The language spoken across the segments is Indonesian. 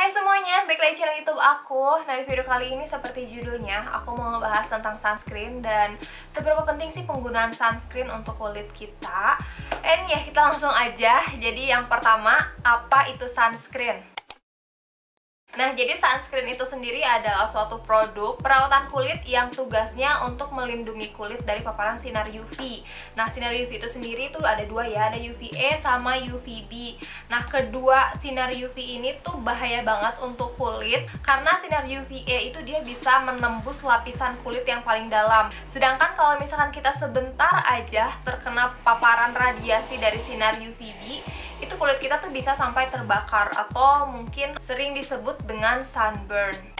Hai semuanya, balik lagi channel YouTube aku. Nah, di video kali ini seperti judulnya, aku mau ngebahas tentang sunscreen dan seberapa penting sih penggunaan sunscreen untuk kulit kita. And ya, kita langsung aja. Jadi yang pertama, apa itu sunscreen? Nah, jadi sunscreen itu sendiri adalah suatu produk perawatan kulit yang tugasnya untuk melindungi kulit dari paparan sinar UV. Nah, sinar UV itu sendiri tuh ada dua ya, ada UVA sama UVB. Nah, kedua sinar UV ini tuh bahaya banget untuk kulit karena sinar UVA itu dia bisa menembus lapisan kulit yang paling dalam. Sedangkan kalau misalkan kita sebentar aja terkena paparan radiasi dari sinar UVB, itu kulit kita tuh bisa sampai terbakar atau mungkin sering disebut dengan sunburn.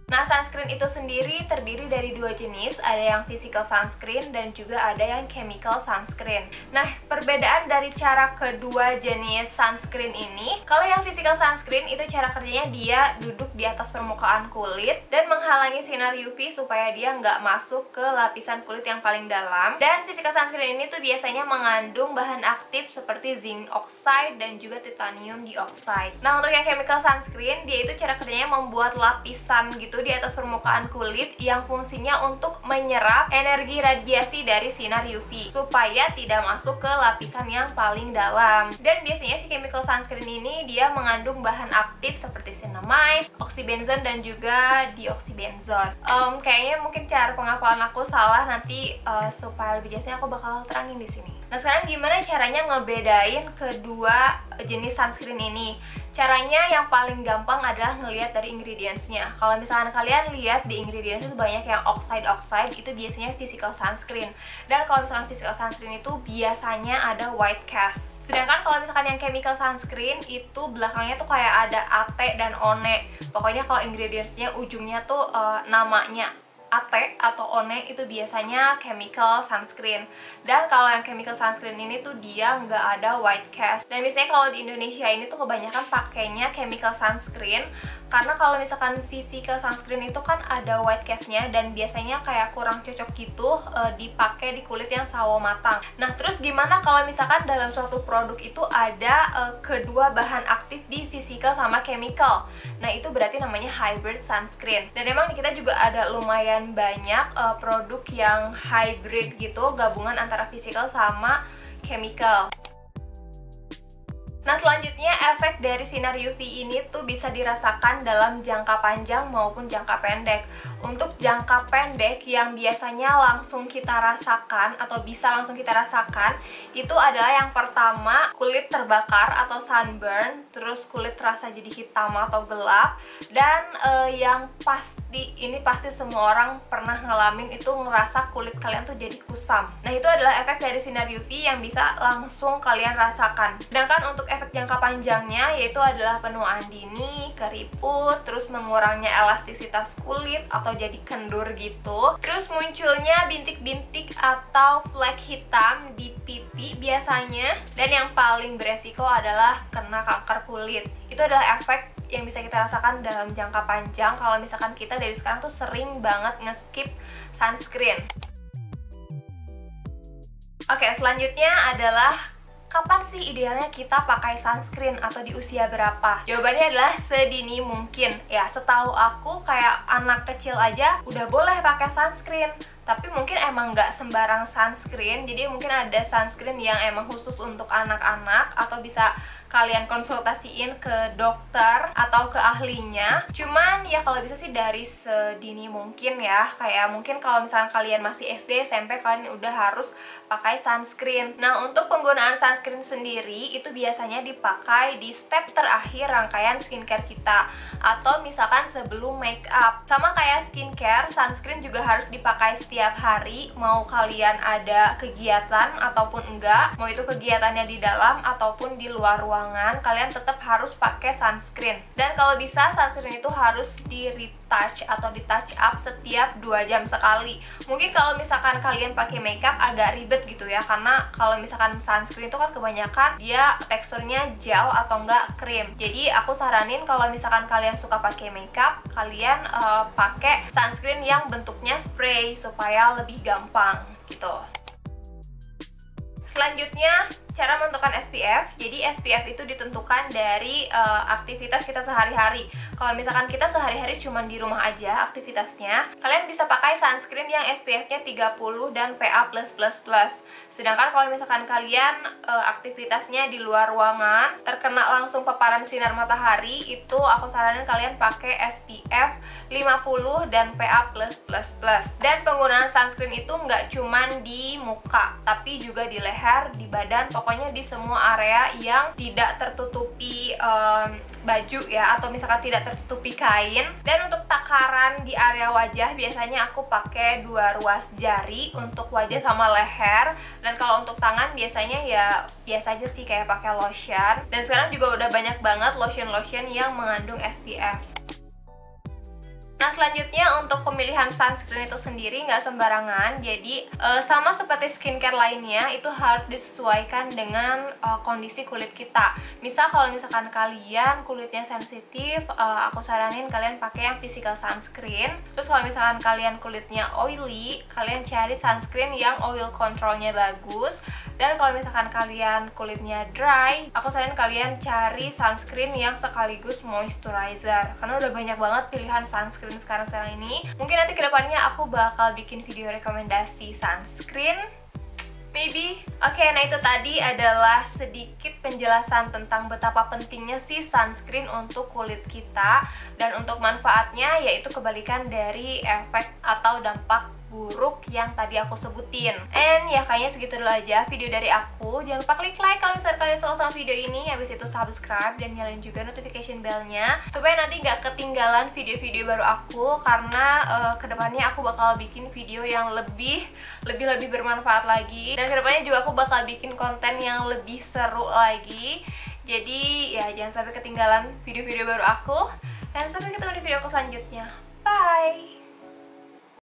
Nah, sunscreen itu sendiri terdiri dari dua jenis, ada yang physical sunscreen dan juga ada yang chemical sunscreen. Nah, perbedaan dari cara kedua jenis sunscreen ini, kalau yang physical sunscreen itu cara kerjanya dia duduk di atas permukaan kulit dan menghalangi sinar UV supaya dia nggak masuk ke lapisan kulit yang paling dalam. Dan physical sunscreen ini tuh biasanya mengandung bahan aktif seperti zinc oxide dan juga titanium dioxide. Nah, untuk yang chemical sunscreen, dia itu cara kerjanya membuat lapisan gitu di atas permukaan kulit yang fungsinya untuk menyerap energi radiasi dari sinar UV supaya tidak masuk ke lapisan yang paling dalam. Dan biasanya si chemical sunscreen ini dia mengandung bahan aktif seperti cinnamide, oxybenzone dan juga dioxybenzone. Kayaknya mungkin cara penghafalan aku salah, nanti supaya lebih jelasnya aku bakal terangin di sini. Nah, sekarang gimana caranya ngebedain kedua jenis sunscreen ini? Caranya yang paling gampang adalah ngelihat dari ingredientsnya. Kalau misalkan kalian lihat di ingredients itu banyak yang oxide, itu biasanya physical sunscreen. Dan kalau misalkan physical sunscreen itu biasanya ada white cast. Sedangkan kalau misalkan yang chemical sunscreen itu belakangnya tuh kayak ada AT dan ONE. Pokoknya kalau ingredientsnya ujungnya tuh namanya AT atau ONE itu biasanya chemical sunscreen. Dan kalau yang chemical sunscreen ini tuh dia nggak ada white cast. Dan biasanya kalau di Indonesia ini tuh kebanyakan pakainya chemical sunscreen, karena kalau misalkan physical sunscreen itu kan ada white castnya dan biasanya kayak kurang cocok gitu dipakai di kulit yang sawo matang. Nah, terus gimana kalau misalkan dalam suatu produk itu ada kedua bahan aktif di physical sama chemical? Nah, itu berarti namanya hybrid sunscreen. Dan emang kita juga ada lumayan banyak produk yang hybrid gitu, gabungan antara physical sama chemical. Nah, selanjutnya efek dari sinar UV ini tuh bisa dirasakan dalam jangka panjang maupun jangka pendek. Untuk jangka pendek yang biasanya langsung kita rasakan atau bisa langsung kita rasakan, itu adalah yang pertama kulit terbakar atau sunburn, terus kulit terasa jadi hitam atau gelap, dan yang ini pasti semua orang pernah ngalamin itu ngerasa kulit kalian tuh jadi kusam. Nah, itu adalah efek dari sinar UV yang bisa langsung kalian rasakan. Sedangkan untuk efek jangka panjangnya yaitu adalah penuaan dini, keriput, terus mengurangnya elastisitas kulit atau jadi kendur gitu. Terus munculnya bintik-bintik atau flek hitam di pipi biasanya. Dan yang paling beresiko adalah kena kanker kulit. Itu adalah efek yang bisa kita rasakan dalam jangka panjang kalau misalkan kita dari sekarang tuh sering banget nge-skip sunscreen. Oke, selanjutnya adalah kapan sih idealnya kita pakai sunscreen atau di usia berapa? Jawabannya adalah sedini mungkin. Ya, setahu aku kayak anak kecil aja udah boleh pakai sunscreen. Tapi mungkin emang nggak sembarang sunscreen, jadi mungkin ada sunscreen yang emang khusus untuk anak-anak atau bisa kalian konsultasiin ke dokter atau ke ahlinya. Cuman ya kalau bisa sih dari sedini mungkin ya. Kayak mungkin kalau misalnya kalian masih SD, SMP, kalian udah harus pakai sunscreen. Nah, untuk penggunaan sunscreen sendiri itu biasanya dipakai di step terakhir rangkaian skincare kita, atau misalkan sebelum make up. Sama kayak skincare, sunscreen juga harus dipakai setiap hari, mau kalian ada kegiatan ataupun enggak, mau itu kegiatannya di dalam ataupun di luar ruangan, kalian tetap harus pakai sunscreen. Dan kalau bisa sunscreen itu harus di retouch atau di touch up setiap 2 jam sekali. Mungkin kalau misalkan kalian pakai makeup agak ribet gitu ya, karena kalau misalkan sunscreen itu kan kebanyakan dia teksturnya gel atau enggak krim. Jadi aku saranin kalau misalkan kalian suka pakai makeup, kalian pakai sunscreen yang bentuknya spray supaya lebih gampang gitu. Selanjutnya Cara menentukan SPF, jadi SPF itu ditentukan dari aktivitas kita sehari-hari. Kalau misalkan kita sehari-hari cuma di rumah aja aktivitasnya, kalian bisa pakai sunscreen yang SPF-nya 30 dan PA+++. Sedangkan kalau misalkan kalian aktivitasnya di luar ruangan, terkena langsung paparan sinar matahari, itu aku saranin kalian pakai SPF 50 dan PA+++. Dan penggunaan sunscreen itu nggak cuman di muka, tapi juga di leher, di badan, pokoknya di semua area yang tidak tertutupi baju ya, atau misalkan tidak tertutupi kain. Dan untuk takaran di area wajah, biasanya aku pakai 2 ruas jari untuk wajah sama leher. Dan kalau untuk tangan biasanya ya biasa aja sih, kayak pakai lotion. Dan sekarang juga udah banyak banget lotion-lotion yang mengandung SPF. Nah, selanjutnya untuk pemilihan sunscreen itu sendiri nggak sembarangan. Jadi sama seperti skincare lainnya, itu harus disesuaikan dengan kondisi kulit kita. Misal kalau misalkan kalian kulitnya sensitif, aku saranin kalian pakai yang physical sunscreen. Terus kalau misalkan kalian kulitnya oily, kalian cari sunscreen yang oil controlnya bagus. Dan kalau misalkan kalian kulitnya dry, aku saranin kalian cari sunscreen yang sekaligus moisturizer, karena udah banyak banget pilihan sunscreen sekarang ini. Mungkin nanti kedepannya aku bakal bikin video rekomendasi sunscreen, maybe. Oke, nah itu tadi adalah sedikit penjelasan tentang betapa pentingnya sih sunscreen untuk kulit kita. Dan untuk manfaatnya, yaitu kebalikan dari efek atau dampak buruk yang tadi aku sebutin. And ya kayaknya segitu dulu aja video dari aku. Jangan lupa klik like kalau misalnya kalian suka sama video ini. Habis itu subscribe dan nyalain juga notification bellnya, supaya nanti gak ketinggalan video-video baru aku. Karena kedepannya aku bakal bikin video yang lebih bermanfaat lagi. Dan kedepannya juga aku bakal bikin konten yang lebih seru lagi. Jadi ya jangan sampai ketinggalan video-video baru aku. Dan sampai ketemu di video aku selanjutnya.